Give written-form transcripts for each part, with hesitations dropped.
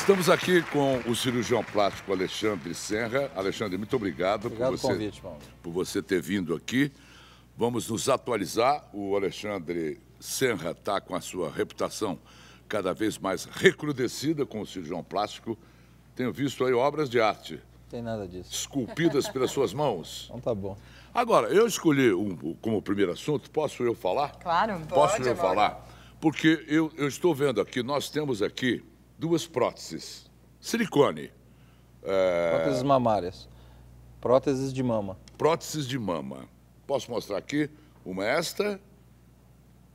Estamos aqui com o cirurgião plástico Alexandre Senra. Alexandre, muito obrigado, por você ter vindo aqui. Vamos nos atualizar. O Alexandre Senra está com a sua reputação cada vez mais recrudescida como cirurgião plástico. Tenho visto aí obras de arte. Não tem nada disso. Esculpidas pelas suas mãos. Então tá bom. Agora, eu escolhi como primeiro assunto, posso eu falar? Claro, posso pode, eu falar? Porque eu estou vendo aqui, nós temos aqui duas próteses. Silicone. Próteses mamárias. Próteses de mama. Próteses de mama. Posso mostrar aqui? Uma esta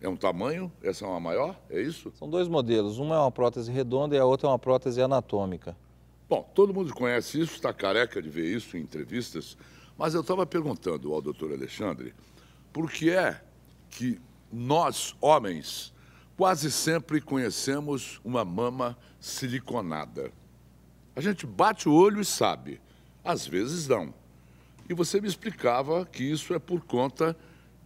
é um tamanho, essa é uma maior, é isso? São dois modelos. Uma é uma prótese redonda e a outra é uma prótese anatômica. Bom, todo mundo conhece isso, está careca de ver isso em entrevistas, mas eu estava perguntando ao doutor Alexandre por que é que nós, homens, quase sempre conhecemos uma mama siliconada. A gente bate o olho e sabe, às vezes não. E você me explicava que isso é por conta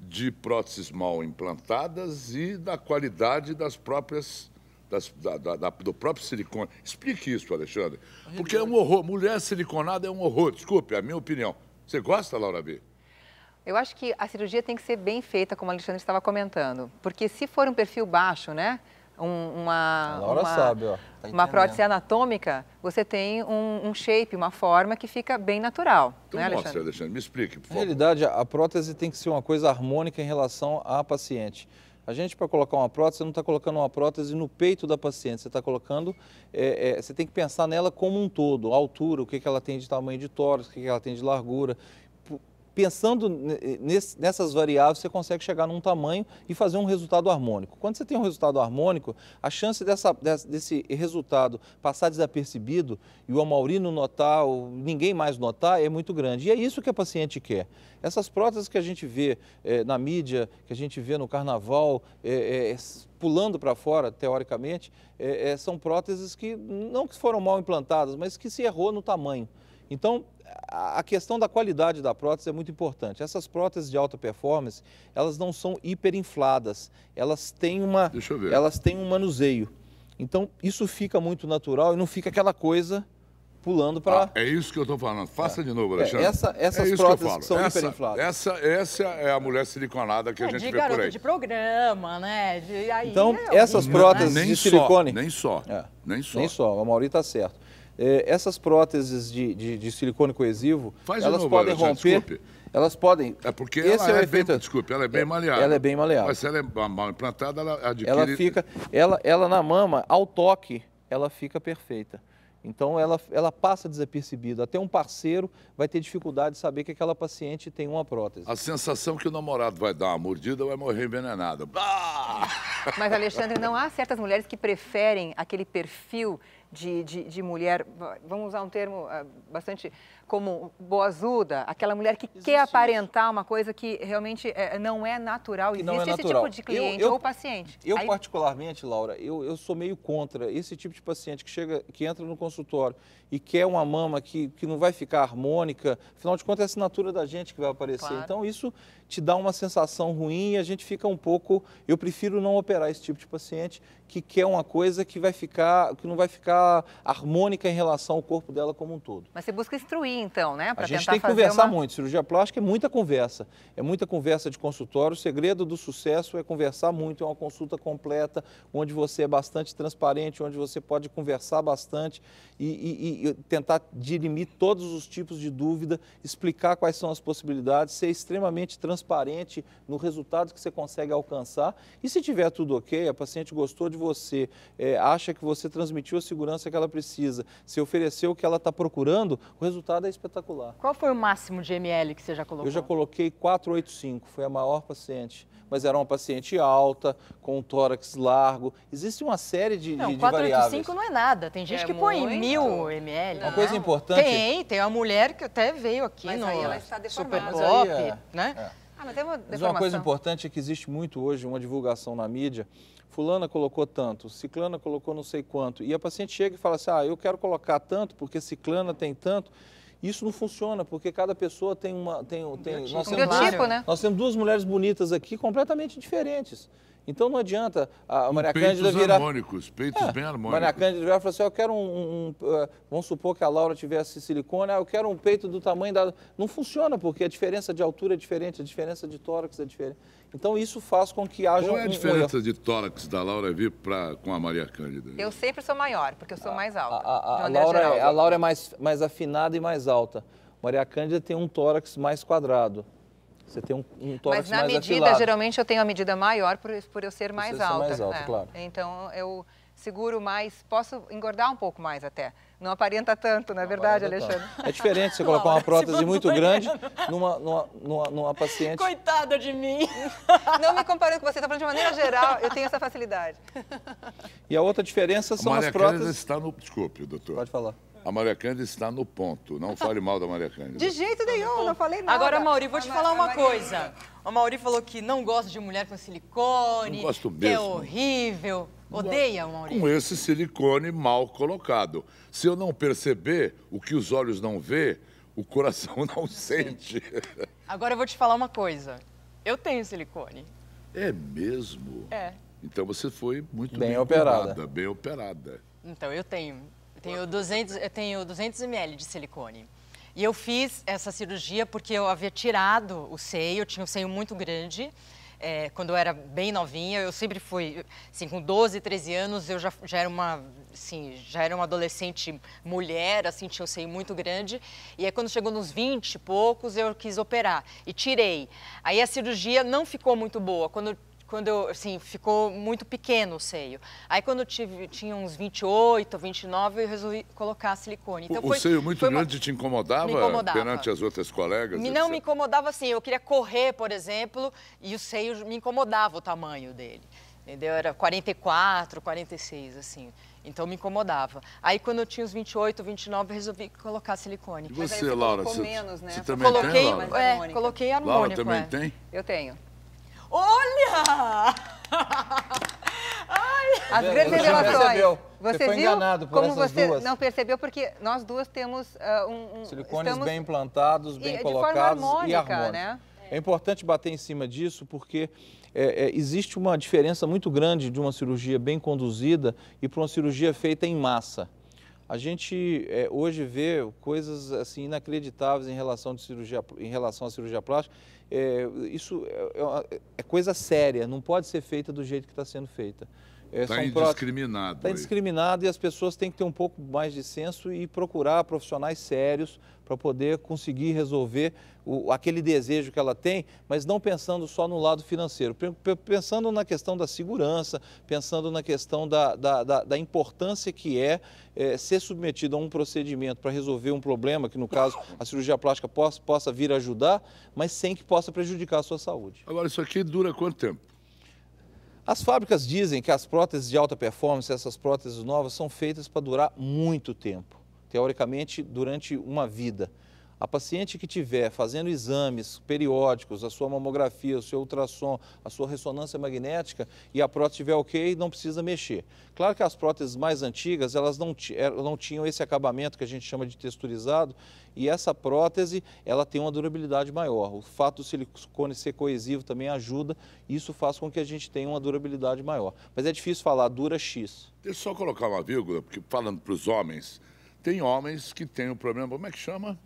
de próteses mal implantadas e da qualidade das próprias, do próprio silicone. Explique isso, Alexandre, porque é um horror. Mulher siliconada é um horror, desculpe, é a minha opinião. Você gosta, Laura B? Eu acho que a cirurgia tem que ser bem feita, como o Alexandre estava comentando. Porque se for um perfil baixo, né? A Laura sabe, ó. Tá uma prótese anatômica, você tem um shape, uma forma que fica bem natural. Então né, mostra, Alexandre, me explique, por favor. Na realidade, a prótese tem que ser uma coisa harmônica em relação à paciente. A gente, para colocar uma prótese, você não está colocando uma prótese no peito da paciente, você está colocando, você tem que pensar nela como um todo, a altura, o que ela tem de tamanho de tórax, o que ela tem de largura. Pensando nessas variáveis, você consegue chegar num tamanho e fazer um resultado harmônico. Quando você tem um resultado harmônico, a chance desse resultado passar desapercebido e o Amaury não notar, ou ninguém mais notar, é muito grande. E é isso que a paciente quer. Essas próteses que a gente vê na mídia, que a gente vê no carnaval, pulando para fora, teoricamente, são próteses que não que foram mal implantadas, mas que se errou no tamanho. Então, a questão da qualidade da prótese é muito importante. Essas próteses de alta performance, elas não são hiperinfladas, elas têm um manuseio. Então, isso fica muito natural e não fica aquela coisa pulando para... é isso que eu estou falando. Faça de novo, Alexandre. Essas próteses que são hiperinfladas. Essa é a mulher siliconada que a gente vê por aí. De garoto de programa, né? Então, essas próteses de silicone... Nem só. Nem só, o Amaury está certo. Essas próteses de silicone coesivo, elas podem romper, desculpe. Elas podem... É porque ela é bem maleável. Ela é bem maleável. Mas se ela é mal implantada, ela adquire... Ela na mama, ao toque, ela fica perfeita. Então, ela passa desapercebida. Até um parceiro vai ter dificuldade de saber que aquela paciente tem uma prótese. A sensação que o namorado vai dar uma mordida vai morrer envenenado. Mas, Alexandre, não há certas mulheres que preferem aquele perfil de mulher, vamos usar um termo bastante como boazuda, aquela mulher que quer aparentar uma coisa que realmente não é natural. Existe esse tipo de cliente ou paciente. Particularmente, Laura, eu sou meio contra esse tipo de paciente que entra no consultório e quer uma mama que não vai ficar harmônica, afinal de contas é a assinatura da gente que vai aparecer. Claro. Então isso te dá uma sensação ruim e a gente fica um pouco... Eu prefiro não operar esse tipo de paciente que quer uma coisa que não vai ficar harmônica em relação ao corpo dela como um todo. Mas você busca instruir, então, né? A gente tem que conversar muito. Cirurgia plástica é muita conversa de consultório. O segredo do sucesso é conversar muito, é uma consulta completa, onde você é bastante transparente, onde você pode conversar bastante e tentar dirimir todos os tipos de dúvida, explicar quais são as possibilidades, ser extremamente transparente no resultado que você consegue alcançar. E se tiver tudo ok, a paciente gostou de você, acha que você transmitiu a segurança que ela precisa, se ofereceu o que ela está procurando, o resultado é espetacular. Qual foi o máximo de ml que você já colocou? Eu já coloquei 485, foi a maior paciente. Mas era uma paciente alta, com um tórax largo. Existe uma série de variáveis. 485 não é nada. Tem gente que põe 1000 ml. Uma coisa importante... Tem uma mulher que até veio aqui mas no aí ela está deformada. Super Pop, né? Mas tem uma deformação. Mas uma coisa importante é que existe muito hoje uma divulgação na mídia. Fulana colocou tanto, ciclana colocou não sei quanto. E a paciente chega e fala assim, eu quero colocar tanto porque ciclana tem tanto. Isso não funciona, porque cada pessoa tem uma... Nós temos duas mulheres bonitas aqui completamente diferentes. Então não adianta a Maria Cândida virar... Peitos bem harmônicos. Maria Cândida virar e falar assim, eu quero vamos supor que a Laura tivesse silicone, eu quero um peito do tamanho da... Não funciona, porque a diferença de altura é diferente, a diferença de tórax é diferente. Então isso faz com que haja Qual é a diferença de tórax da Laura vir com a Maria Cândida? Eu sempre sou maior, porque eu sou mais alta. A Laura é mais afinada e mais alta. Maria Cândida tem um tórax mais quadrado. Você tem um tórax mais afilado. Mas na medida, geralmente, eu tenho a medida maior por eu ser mais alta. Mais alta, claro. Então, eu seguro mais, posso engordar um pouco mais até. Não aparenta tanto, não é verdade, Alexandre? É diferente você colocar uma prótese muito grande numa paciente... Coitada de mim! Não me comparando com você, está falando de maneira geral, eu tenho essa facilidade. E a outra diferença são as próteses... A Maria Cândida está no... Desculpe, doutor. Pode falar. A Maria Cândida está no ponto. Não fale mal da Maria Cândida. De jeito nenhum, não falei nada. Agora, Mauri, vou te falar uma coisa. O Mauri falou que não gosta de mulher com silicone. Não gosto que mesmo. É horrível. Odeia, Mauri? Com esse silicone mal colocado. Se eu não perceber o que os olhos não vê, o coração não sente. Agora eu vou te falar uma coisa. Eu tenho silicone. É mesmo? É. Então você foi muito bem operada. Cuidada, bem operada. Então eu tenho 200 ml de silicone. E eu fiz essa cirurgia porque eu havia tirado o seio, eu tinha um seio muito grande. Quando eu era bem novinha, eu sempre fui, assim, com 12, 13 anos, eu já era uma adolescente mulher, assim, tinha um seio muito grande. E aí, quando chegou nos 20 e poucos, eu quis operar e tirei. Aí a cirurgia não ficou muito boa, ficou muito pequeno o seio. Aí, quando eu tinha uns 28, 29, eu resolvi colocar silicone. Então, o seio muito grande te incomodava? Me incomodava. Perante as outras colegas? Não me incomodava assim. Eu queria correr, por exemplo, e o seio me incomodava o tamanho dele. Entendeu? Era 44, 46, assim. Então, me incomodava. Aí, quando eu tinha uns 28, 29, eu resolvi colocar silicone. E você, Laura? Menos, né? Você também tem, Laura? Coloquei harmônico. Laura também tem? Eu tenho. Olha! As grandes revelações. Você foi enganado por como essas você duas. não percebeu, porque nós duas temos silicones bem implantados, bem colocados de forma harmônica, e harmônicos. Né? É importante bater em cima disso porque existe uma diferença muito grande de uma cirurgia bem conduzida e para uma cirurgia feita em massa. A gente hoje vê coisas assim inacreditáveis em relação à cirurgia plástica. Isso é coisa séria, não pode ser feita do jeito que está sendo feita. Está indiscriminado. Está indiscriminado e as pessoas têm que ter um pouco mais de senso e procurar profissionais sérios para poder conseguir resolver aquele desejo que ela tem, mas não pensando só no lado financeiro, pensando na questão da segurança, pensando na questão da importância que ser submetido a um procedimento para resolver um problema, que no caso a cirurgia plástica possa vir ajudar, mas sem que possa prejudicar a sua saúde. Agora, isso aqui dura quanto tempo? As fábricas dizem que as próteses de alta performance, essas próteses novas, são feitas para durar muito tempo, teoricamente durante uma vida. A paciente que estiver fazendo exames periódicos, a sua mamografia, o seu ultrassom, a sua ressonância magnética e a prótese estiver ok, não precisa mexer. Claro que as próteses mais antigas, elas não tinham esse acabamento que a gente chama de texturizado e essa prótese, ela tem uma durabilidade maior. O fato do silicone ser coesivo também ajuda e isso faz com que a gente tenha uma durabilidade maior. Mas é difícil falar, dura X. Deixa eu só colocar uma vírgula, porque falando para os homens, tem homens que têm um problema, como é que chama?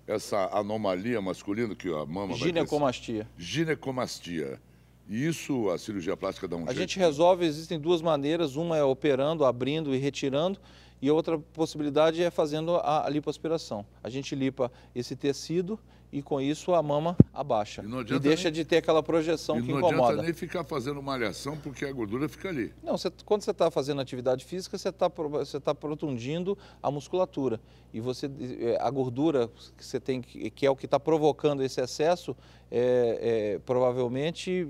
Essa anomalia masculina que a mama vai ginecomastia. Ginecomastia. E isso a cirurgia plástica dá um jeito? A gente resolve, existem duas maneiras, uma é operando, abrindo e retirando, e outra possibilidade é fazendo a lipoaspiração. A gente lipa esse tecido e com isso a mama abaixa. E deixa de ter aquela projeção que incomoda. Não adianta nem ficar fazendo malhação porque a gordura fica ali. Não, quando você está fazendo atividade física, você está protundindo a musculatura. E a gordura que você tem, que é o que está provocando esse excesso, provavelmente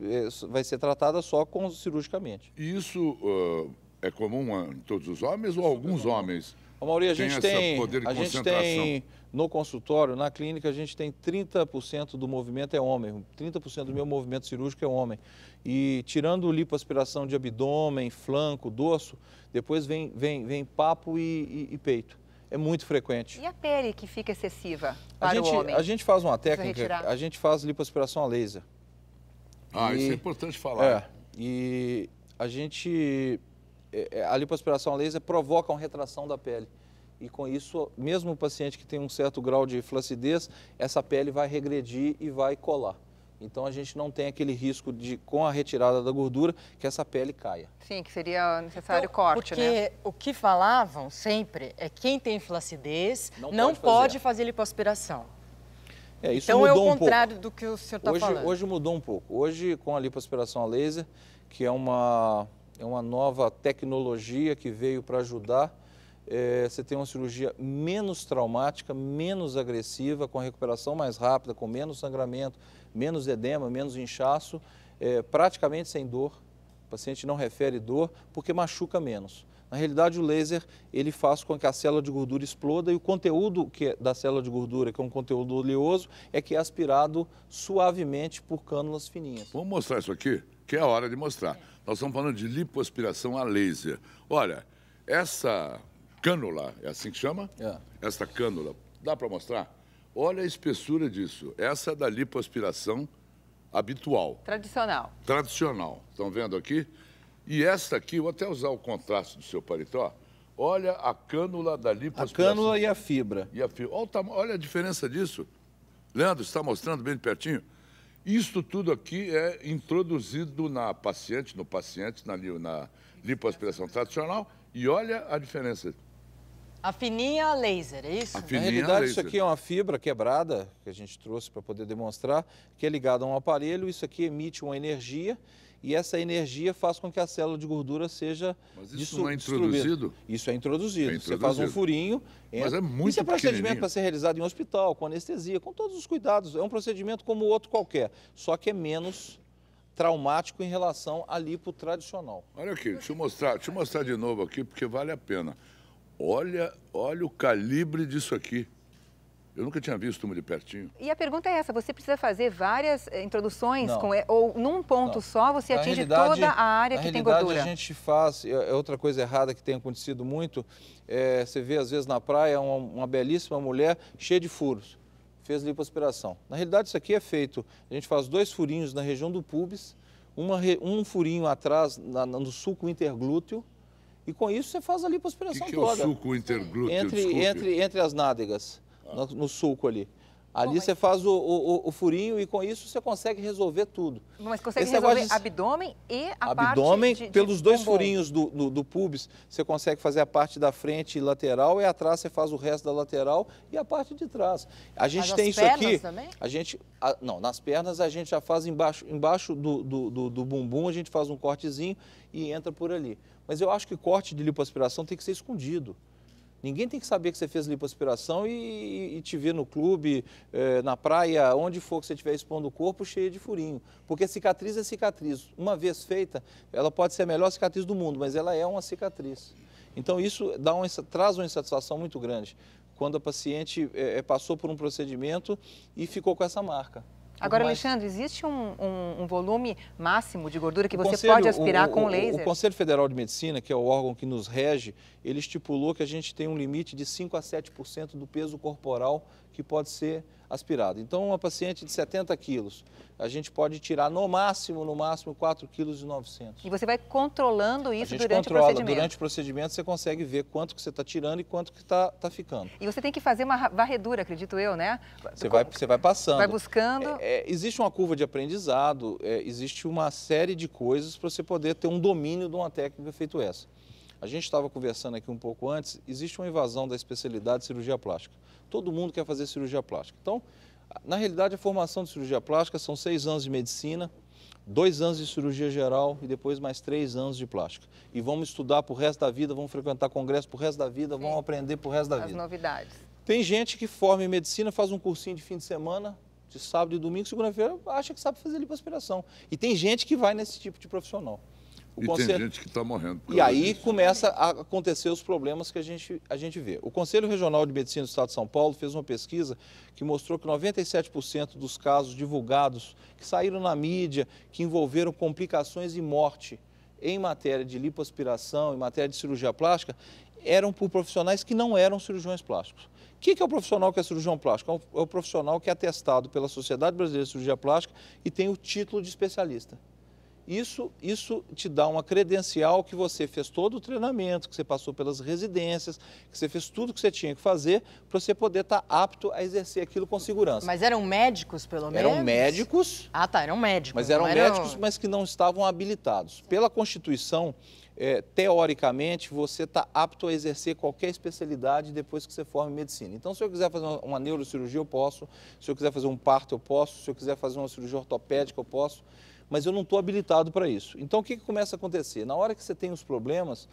vai ser tratada só cirurgicamente. E isso é comum em todos os homens ou alguns homens? Mauri, a gente tem no consultório, na clínica, a gente tem 30% do movimento é homem, 30% do meu movimento cirúrgico é homem. E tirando lipoaspiração de abdômen, flanco, dorso, depois vem papo e peito. É muito frequente. E a pele que fica excessiva para o homem? A gente faz uma técnica, a gente faz lipoaspiração a laser. Isso é importante falar. E a lipoaspiração a laser provoca uma retração da pele. E com isso, mesmo o paciente que tem um certo grau de flacidez, essa pele vai regredir e vai colar. Então a gente não tem aquele risco de, com a retirada da gordura, que essa pele caia. Sim, que seria necessário Então, corte, porque né? o que falavam sempre é que quem tem flacidez Não não pode pode fazer lipoaspiração. Isso Então é o mudou um contrário pouco. do que o senhor está falando. Hoje mudou um pouco. Hoje, com a lipoaspiração a laser, que é uma nova tecnologia que veio para ajudar, você tem uma cirurgia menos traumática, menos agressiva, com recuperação mais rápida, com menos sangramento, menos edema, menos inchaço, praticamente sem dor. O paciente não refere dor porque machuca menos. Na realidade, o laser ele faz com que a célula de gordura exploda e o conteúdo da célula de gordura, que é um conteúdo oleoso, é que é aspirado suavemente por cânulas fininhas. Vamos mostrar isso aqui, que é a hora de mostrar. Nós estamos falando de lipoaspiração a laser. Olha, essa cânula, é assim que chama? Essa cânula, dá para mostrar? Olha a espessura disso. Essa é da lipoaspiração habitual. Tradicional. Tradicional. Estão vendo aqui? E esta aqui, vou até usar o contraste do seu paletó. Olha a cânula da lipoaspiração. A cânula e a fibra. Olha a diferença disso. Leandro, está mostrando bem de pertinho? Isto tudo aqui é introduzido no paciente, na lipoaspiração tradicional. E olha a diferença. A fininha laser, é isso? A Na fininha realidade, laser. isso aqui é uma fibra quebrada, que a gente trouxe para poder demonstrar, que é ligada a um aparelho, isso aqui emite uma energia, e essa energia faz com que a célula de gordura seja Mas isso não é introduzido? Isso é introduzido. É Você faz um introduzido. furinho. Mas é muito Isso é procedimento pequenininho. para ser realizado em hospital, com anestesia, com todos os cuidados. É um procedimento como outro qualquer, só que é menos traumático em relação à lipo tradicional. Olha aqui, deixa eu mostrar de novo aqui, porque vale a pena. Olha o calibre disso aqui. Eu nunca tinha visto uma de pertinho. E a pergunta é essa, você precisa fazer várias introduções Não. ou num ponto Não. só você Na atinge realidade- toda a área que tem gordura? Na realidade, a gente faz, outra coisa errada que tem acontecido muito, você vê às vezes na praia uma belíssima mulher cheia de furos, fez lipoaspiração. Na realidade, isso aqui é feito, a gente faz 2 furinhos na região do pubis, um furinho atrás no sulco interglúteo, e com isso você faz a O lipoaspiração que é toda. o suco interglúteo? Desculpe. Entre as nádegas, no sulco ali. Ali você faz o furinho e com isso você consegue resolver tudo. Mas consegue Esse negócio resolver abdômen e a abdômen, parte de pelos 2 bumbum. furinhos do pubis, você consegue fazer a parte da frente e lateral, e atrás você faz o resto da lateral e a parte de trás. A gente Mas tem as isso pernas aqui. também? Não, nas pernas a gente já faz embaixo do bumbum, a gente faz um cortezinho e entra por ali. Mas eu acho que corte de lipoaspiração tem que ser escondido. Ninguém tem que saber que você fez lipoaspiração e te ver no clube, na praia, onde for que você estiver expondo o corpo, cheio de furinho. Porque cicatriz é cicatriz. Uma vez feita, ela pode ser a melhor cicatriz do mundo, mas ela é uma cicatriz. Então isso traz uma insatisfação muito grande, quando a paciente passou por um procedimento e ficou com essa marca. Agora, Mas- Alexandre, existe um volume máximo de gordura que você pode aspirar com laser? O Conselho Federal de Medicina, que é o órgão que nos rege, ele estipulou que a gente tem um limite de 5 a 7% do peso corporal que pode ser aspirado. Então, uma paciente de 70 quilos, a gente pode tirar no máximo 4,9 kg. E você vai controlando A isso gente durante controla, o procedimento. durante o procedimento você consegue ver quanto que você está tirando e quanto que está ficando. E você tem que fazer uma varredura, acredito eu, né? Você vai passando. Vai buscando. Existe uma curva de aprendizado, existe uma série de coisas para você poder ter um domínio de uma técnica feito essa. A gente estava conversando aqui um pouco antes, existe uma invasão da especialidade de cirurgia plástica. Todo mundo quer fazer cirurgia plástica. Então, na realidade, a formação de cirurgia plástica são 6 anos de medicina, 2 anos de cirurgia geral e depois mais 3 anos de plástica. E vamos estudar para o resto da vida, vamos frequentar congresso para o resto da vida, vamos aprender para o resto da As vida. novidades. Tem gente que forma em medicina, faz um cursinho de fim de semana, de sábado e domingo, segunda-feira, acha que sabe fazer lipoaspiração. E tem gente que vai nesse tipo de profissional. Tem gente que está morrendo. por E causa aí disso. começa a acontecer os problemas que a gente vê. O Conselho Regional de Medicina do Estado de São Paulo fez uma pesquisa que mostrou que 97% dos casos divulgados, que saíram na mídia, que envolveram complicações e morte em matéria de lipoaspiração, em matéria de cirurgia plástica, eram por profissionais que não eram cirurgiões plásticos. O que é o profissional que é cirurgião plástico? É o profissional que é atestado pela Sociedade Brasileira de Cirurgia Plástica e tem o título de especialista. Isso te dá uma credencial que você fez todo o treinamento, que você passou pelas residências, que você fez tudo que você tinha que fazer para você poder estar apto a exercer aquilo com segurança. Mas eram médicos, pelo menos? Eram médicos. Ah, tá, eram médicos. Mas eram médicos, mas que não estavam habilitados. Pela Constituição, teoricamente, você está apto a exercer qualquer especialidade depois que você forma em medicina. Então, se eu quiser fazer uma neurocirurgia, eu posso. Se eu quiser fazer um parto, eu posso. Se eu quiser fazer uma cirurgia ortopédica, eu posso. Mas eu não estou habilitado para isso. Então, o que começa a acontecer? Na hora que você tem os problemas,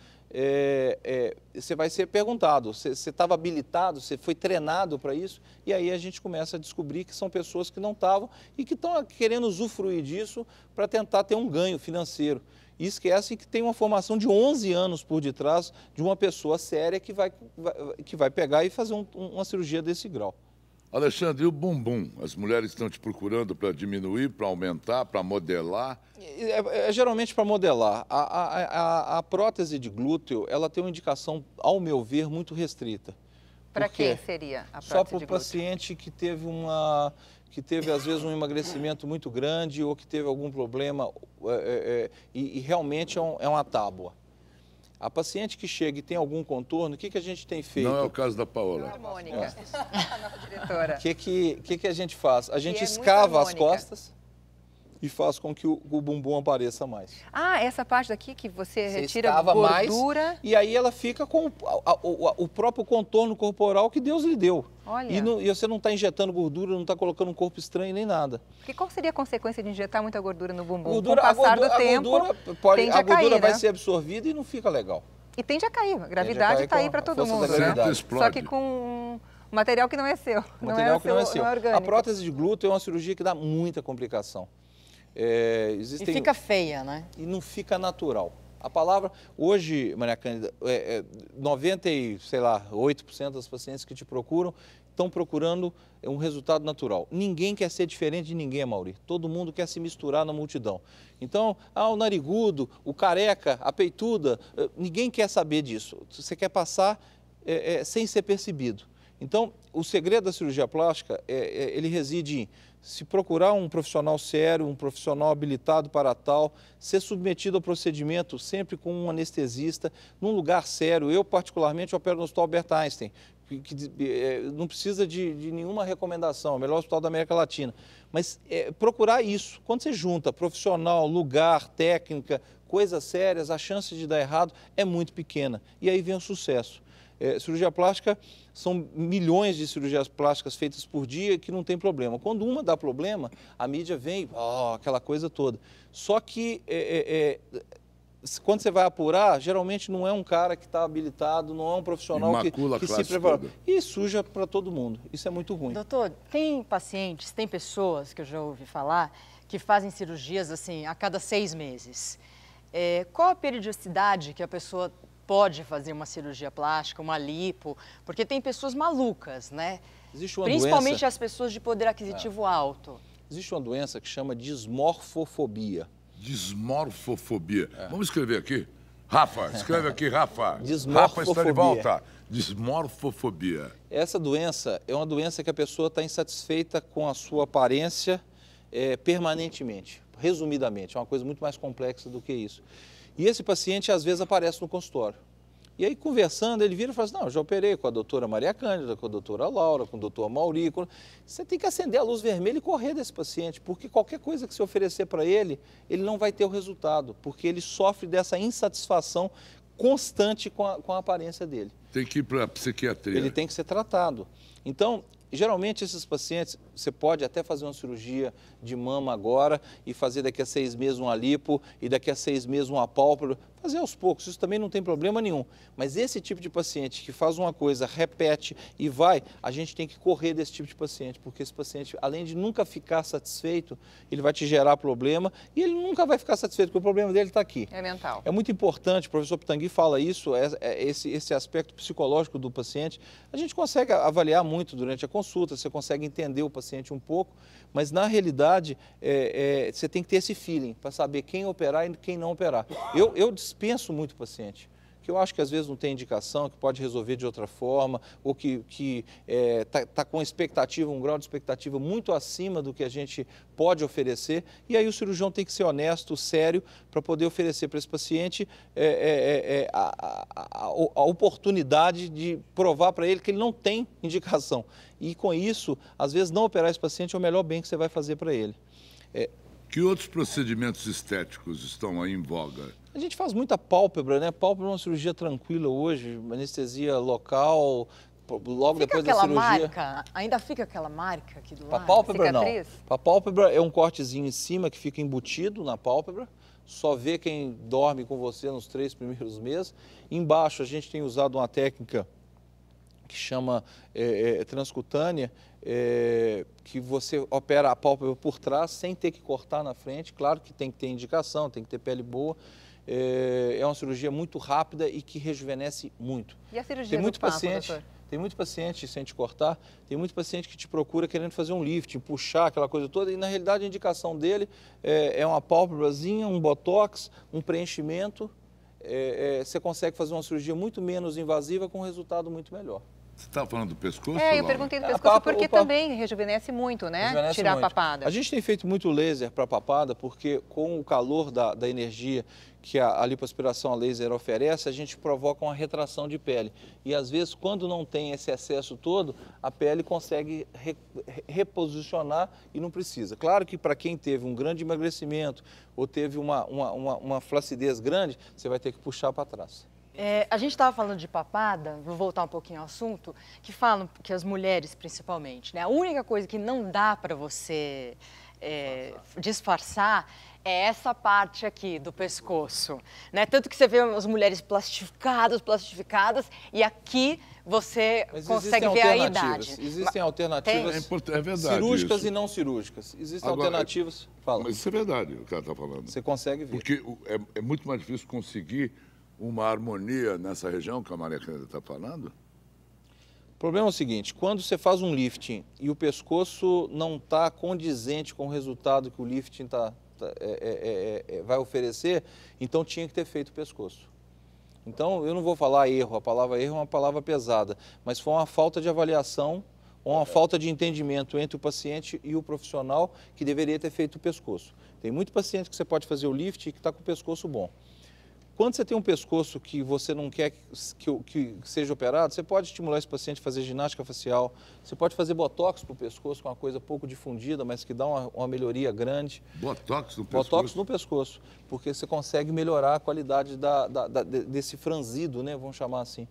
você vai ser perguntado, você estava habilitado, você foi treinado para isso? E aí a gente começa a descobrir que são pessoas que não estavam e que estão querendo usufruir disso para tentar ter um ganho financeiro. E esquecem que tem uma formação de 11 anos por detrás de uma pessoa séria que vai pegar e fazer uma cirurgia desse grau. Alexandre, e o bumbum? As mulheres estão te procurando para diminuir, para aumentar, para modelar? Geralmente para modelar. A prótese de glúteo, ela tem uma indicação, ao meu ver, muito restrita. Para quem seria a prótese só para de o glúteo? paciente que teve às vezes um emagrecimento muito grande ou que teve algum problema e realmente é uma tábua. A paciente que chega e tem algum contorno, o que a gente tem feito? Não é o caso da Paola. Mônica, a nossa diretora. O que a gente faz? A gente muito escava as harmônica. costas e faz com que o bumbum apareça mais. Ah, essa parte daqui que você retira escava gordura. mais, e aí ela fica com o próprio contorno corporal que Deus lhe deu. Olha. E você não está injetando gordura, não está colocando um corpo estranho nem nada. Porque qual seria a consequência de injetar muita gordura no bumbum? Gordura, Com o passar do tempo, tende a cair, vai né? ser absorvida e não fica legal. E tende a cair. A gravidade está aí para todo mundo. Sempre explode. Só que com um material que não é seu. Material que não é seu. Não é orgânico. A prótese de glúteo é uma cirurgia que dá muita complicação. E fica feia, né? E não fica natural. A palavra, hoje, Maria Cândida, 8% das pacientes que te procuram estão procurando um resultado natural. Ninguém quer ser diferente de ninguém, Mauri. Todo mundo quer se misturar na multidão. Então, o narigudo, o careca, a peituda, ninguém quer saber disso. Você quer passar sem ser percebido. Então, o segredo da cirurgia plástica, ele reside em se procurar um profissional sério, um profissional habilitado para tal, ser submetido ao procedimento sempre com um anestesista, num lugar sério. Eu, particularmente, opero no Hospital Albert Einstein, que não precisa de nenhuma recomendação, é o melhor hospital da América Latina. Mas procurar isso, quando você junta profissional, lugar, técnica, coisas sérias, a chance de dar errado é muito pequena. E aí vem o sucesso. Cirurgia plástica, são milhões de cirurgias plásticas feitas por dia que não tem problema. Quando uma dá problema, a mídia vem, aquela coisa toda. Só que quando você vai apurar, geralmente não é um cara que está habilitado, não é um profissional que se prepara. E suja para todo mundo. Isso é muito ruim. Doutor, tem pacientes, tem pessoas que eu já ouvi falar que fazem cirurgias assim a cada 6 meses. Qual a periodicidade que a pessoa pode fazer uma cirurgia plástica, uma lipo, porque tem pessoas malucas, né? Existe uma Principalmente doença, as pessoas de poder aquisitivo alto. Existe uma doença que chama dismorfofobia. Dismorfofobia. Vamos escrever aqui? Rafa, escreve aqui, Rafa. Dismorfofobia. Rafa está de volta. Dismorfofobia. Essa doença é uma doença que a pessoa está insatisfeita com a sua aparência permanentemente, resumidamente. É uma coisa muito mais complexa do que isso. E esse paciente, às vezes, aparece no consultório. E aí, conversando, ele vira e fala assim, não, eu já operei com a doutora Maria Cândida, com a doutora Laura, com o doutor Mauri. Você tem que acender a luz vermelha e correr desse paciente, porque qualquer coisa que você oferecer para ele, ele não vai ter o resultado, porque ele sofre dessa insatisfação constante com a aparência dele. Tem que ir para a psiquiatria. Ele tem que ser tratado. Então, geralmente esses pacientes, você pode até fazer uma cirurgia de mama agora e fazer daqui a 6 meses uma lipo e daqui a 6 meses uma pálpebra, fazer aos poucos, isso também não tem problema nenhum. Mas esse tipo de paciente que faz uma coisa, repete e vai, a gente tem que correr desse tipo de paciente, porque esse paciente, além de nunca ficar satisfeito, ele vai te gerar problema e ele nunca vai ficar satisfeito, porque o problema dele está aqui. É mental. É muito importante, o professor Pitangui fala isso, esse aspecto psicológico do paciente, a gente consegue avaliar muito durante a consulta, você consegue entender o paciente um pouco, mas na realidade você tem que ter esse feeling para saber quem operar e quem não operar. Eu dispenso muito paciente. que eu acho que às vezes não tem indicação, que pode resolver de outra forma, ou que tá com expectativa, um grau de expectativa muito acima do que a gente pode oferecer, e aí o cirurgião tem que ser honesto, sério, para poder oferecer para esse paciente a oportunidade de provar para ele que ele não tem indicação. E com isso, às vezes não operar esse paciente é o melhor bem que você vai fazer para ele. Que outros procedimentos estéticos estão aí em voga? A gente faz muita pálpebra, né? Pálpebra é uma cirurgia tranquila hoje, anestesia local, logo fica depois da aquela cirurgia. Marca, ainda fica aquela marca aqui do Para lado? pálpebra Cicatriz? não. Para pálpebra é um cortezinho em cima que fica embutido na pálpebra. Só vê quem dorme com você nos 3 primeiros meses. Embaixo a gente tem usado uma técnica que chama transcutânea, que você opera a pálpebra por trás sem ter que cortar na frente. Claro que tem que ter indicação, tem que ter pele boa. É uma cirurgia muito rápida e que rejuvenesce muito. E a cirurgia Tem muito do papo, paciente, doutor? tem muito paciente, sem te cortar, tem muito paciente que te procura querendo fazer um lifting, puxar aquela coisa toda, e na realidade a indicação dele é uma pálpebrazinha, um botox, um preenchimento. Você consegue fazer uma cirurgia muito menos invasiva com um resultado muito melhor. Você estava falando do pescoço? Eu Laura? perguntei do pescoço porque também rejuvenesce muito, né? Rejuvenesce Tirar muito. a papada. A gente tem feito muito laser para papada, porque com o calor da energia que a lipoaspiração a laser oferece, a gente provoca uma retração de pele. E às vezes, quando não tem esse excesso todo, a pele consegue reposicionar e não precisa. Claro que para quem teve um grande emagrecimento ou teve uma flacidez grande, você vai ter que puxar para trás. A gente estava falando de papada, vou voltar um pouquinho ao assunto, que falam que as mulheres principalmente, né? A única coisa que não dá para você disfarçar é essa parte aqui do pescoço, né? Tanto que você vê as mulheres plastificadas, e aqui você consegue ver a idade. Existem alternativas É verdade cirúrgicas isso. e não cirúrgicas. Existem Agora, alternativas. Fala. Mas isso é verdade o que ela está falando. Você consegue ver. Porque é muito mais difícil conseguir uma harmonia nessa região que a Maria Cândida está falando? O problema é o seguinte, quando você faz um lifting e o pescoço não está condizente com o resultado que o lifting vai oferecer, então tinha que ter feito o pescoço. Então, eu não vou falar erro, a palavra erro é uma palavra pesada, mas foi uma falta de avaliação, ou uma falta de entendimento entre o paciente e o profissional que deveria ter feito o pescoço. Tem muito paciente que você pode fazer o lifting que está com o pescoço bom. Quando você tem um pescoço que você não quer que seja operado, você pode estimular esse paciente a fazer ginástica facial, você pode fazer botox para o pescoço, que é uma coisa pouco difundida, mas que dá uma melhoria grande. Botox no pescoço? Botox no pescoço, porque você consegue melhorar a qualidade desse franzido, né, vamos chamar assim.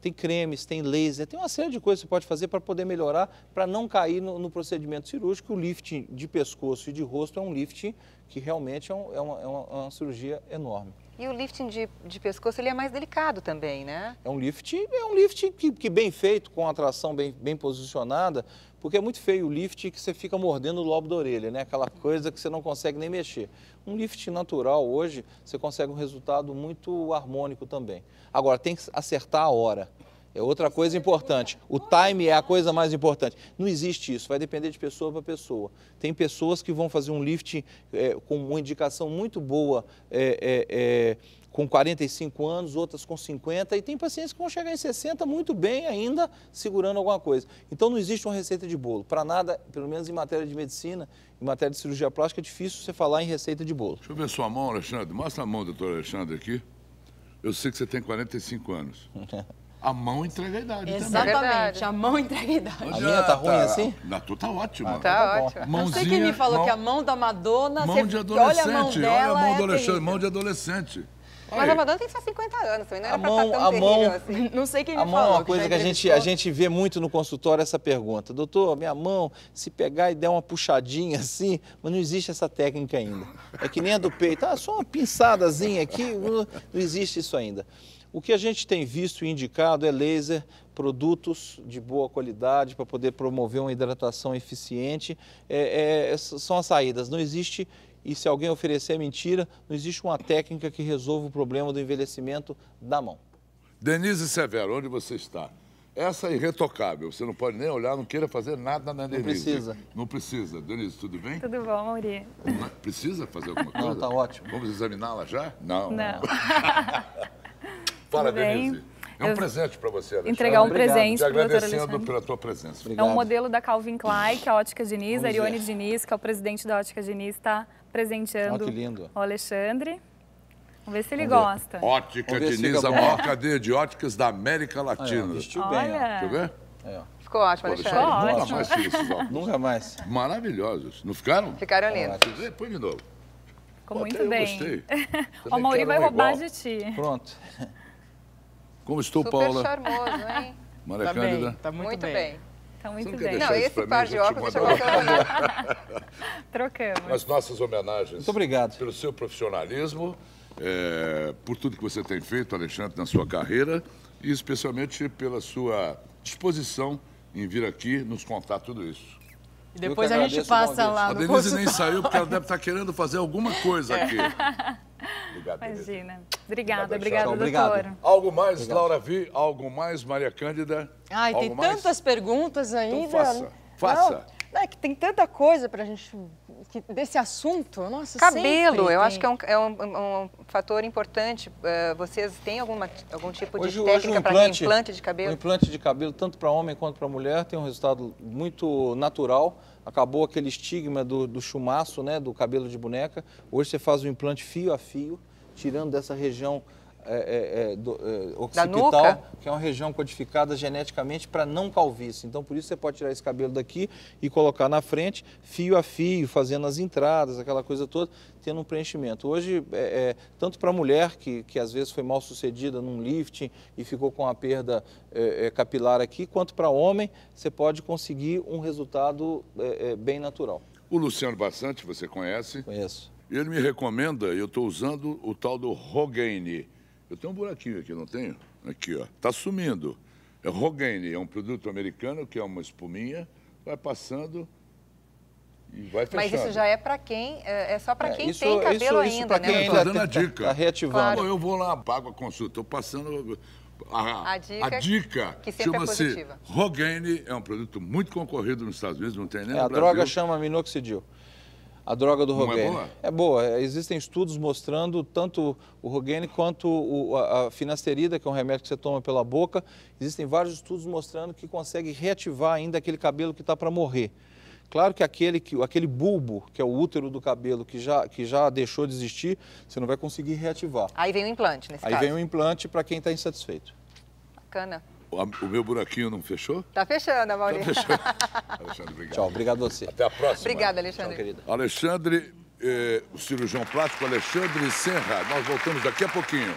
Tem cremes, tem laser, tem uma série de coisas que você pode fazer para poder melhorar, para não cair no procedimento cirúrgico. O lifting de pescoço e de rosto é um lifting que realmente é uma cirurgia enorme. E o lifting de pescoço, ele é mais delicado também, né? É um lifting que bem feito, com a tração bem posicionada, porque é muito feio o lift que você fica mordendo o lobo da orelha, né? Aquela coisa que você não consegue nem mexer. Um lift natural hoje, você consegue um resultado muito harmônico também. Agora, tem que acertar a hora. É outra coisa importante. O time é a coisa mais importante. Não existe isso, vai depender de pessoa para pessoa. Tem pessoas que vão fazer um lift com uma indicação muito boa com 45 anos, outras com 50, e tem pacientes que vão chegar em 60 muito bem ainda, segurando alguma coisa. Então não existe uma receita de bolo. Para nada, pelo menos em matéria de medicina, em matéria de cirurgia plástica, é difícil você falar em receita de bolo. Deixa eu ver sua mão, Alexandre. Mostra a mão, doutor Alexandre, aqui. Eu sei que você tem 45 anos. A mão entrega a idade Exatamente, a mão entrega a idade. A minha tá ruim assim? A tua tá ótima. Tá ótimo. Não sei quem me falou que a mão da Madonna... Mão de adolescente, olha a mão do Alexandre, mão de adolescente. Mas a Madonna tem só 50 anos, também não era pra estar tão terrível assim. Não sei quem me A falou. mão é uma coisa que a gente vê muito no consultório, essa pergunta. Doutor, minha mão, se pegar e der uma puxadinha assim, mas não existe essa técnica ainda. É que nem a do peito, só uma pinçadazinha aqui, não existe isso ainda. O que a gente tem visto e indicado é laser, produtos de boa qualidade para poder promover uma hidratação eficiente. São as saídas, não existe, e se alguém oferecer mentira, não existe uma técnica que resolva o problema do envelhecimento da mão. Denise Severo, onde você está? Essa é irretocável, você não pode nem olhar, não queira fazer nada na Denise. Não precisa. Não precisa. Denise, tudo bem? Tudo bom, Mauri? Precisa fazer alguma coisa? Não, tá ótimo. Vamos examiná-la já? Não. Não. Fala, Tudo bem? Denise. É um presente para você, Alexandre. Entregar um Obrigado. presente Te para o doutor agradecendo Alexandre. pela tua presença. É Obrigado. um modelo da Calvin Klein, que é a Ótica Diniz, a Vamos Arione ver. Diniz, que é o presidente da Ótica Diniz, está presenteando Olha que lindo. o Alexandre. Vamos ver se ele Vamos ver. gosta. Ótica Vamos ver se Diniz, fica a bom. maior cadeia de óticas da América Aí, ó, Latina. vestiu bem, ó. Deixa eu Olha, ver. Aí, ó. Ficou ótimo, Pô, Alexandre. Alexandre, nunca ótimo. mais tira esses óculos. Nunca mais. Maravilhosos. Não ficaram? Ficaram lindos. Põe de novo. ficou Pô, muito até eu bem. gostei. O Amaury vai Igual. roubar de ti. Pronto. Como estou, Super Paula? charmoso, hein? Maria Tá Cândida? bem, tá muito, Muito bem. bem. Tá Você muito não quer bem. deixar Não, isso esse pra mim, par de eu te óculos mando deixa eu colocar ali. Trocamos. As nossas homenagens. Muito obrigado. Pelo seu profissionalismo, por tudo que você tem feito, Alexandre, na sua carreira e especialmente pela sua disposição em vir aqui nos contar tudo isso. E depois Eu a que gente agradeço, passa Maurício. lá A no Denise consultório. nem saiu porque ela deve estar querendo fazer alguma coisa aqui. Obrigado, Denise. Imagina. Obrigada, Obrigado, obrigada, Alexandre. doutor. Algo mais, Laura Vi? Algo mais, Maria Cândida? Ai, tem Algo mais? tantas perguntas ainda. Então faça, faça. Não, é que tem tanta coisa pra gente... desse assunto, nossa, Cabelo, sempre eu tem. acho que é um fator importante. Vocês têm algum tipo de Hoje técnica o para implante de O cabelo? implante de cabelo, tanto para homem quanto para mulher, tem um resultado muito natural. Acabou aquele estigma do chumaço, né, do cabelo de boneca. Hoje você faz o implante fio a fio, tirando dessa região occipital, nuca? que é uma região codificada geneticamente para não calvície. Então, por isso você pode tirar esse cabelo daqui e colocar na frente, fio a fio, fazendo as entradas, aquela coisa toda, tendo um preenchimento. Hoje, tanto para a mulher, que às vezes foi mal sucedida num lifting e ficou com a perda capilar aqui, quanto para homem, você pode conseguir um resultado bem natural. O Luciano Bassante, você conhece? Conheço. Ele me recomenda, eu estou usando o tal do Rogaine. Eu tenho um buraquinho aqui, não tenho? Aqui, ó. Está sumindo. É Rogaine, é um produto americano que é uma espuminha, vai passando e vai fechando. Mas isso já é para quem, é só para quem isso- tem cabelo isso ainda, pra né? quem Estou doutor? dando a dica. Tá reativando. Pô, eu vou lá, pago a consulta. Estou passando A dica que sempre é chama-se positiva. Rogaine, é um produto muito concorrido nos Estados Unidos, não tem nem A no droga Brasil. chama minoxidil. A droga do Não é Rogaine. boa? É boa. Existem estudos mostrando tanto o Rogaine quanto a finasterida, que é um remédio que você toma pela boca. Existem vários estudos mostrando que consegue reativar ainda aquele cabelo que está para morrer. Claro que aquele bulbo, que é o útero do cabelo, que já deixou de existir, você não vai conseguir reativar. Aí vem o implante, nesse Aí caso. vem um implante para quem está insatisfeito. Bacana. O meu buraquinho não fechou? Tá fechando, Amaury. Alexandre, obrigado. Tchau, obrigado a você. Até a próxima. Obrigada, Tchau, Alexandre. querida. Alexandre, o cirurgião plástico Alexandre Serra. Nós voltamos daqui a pouquinho.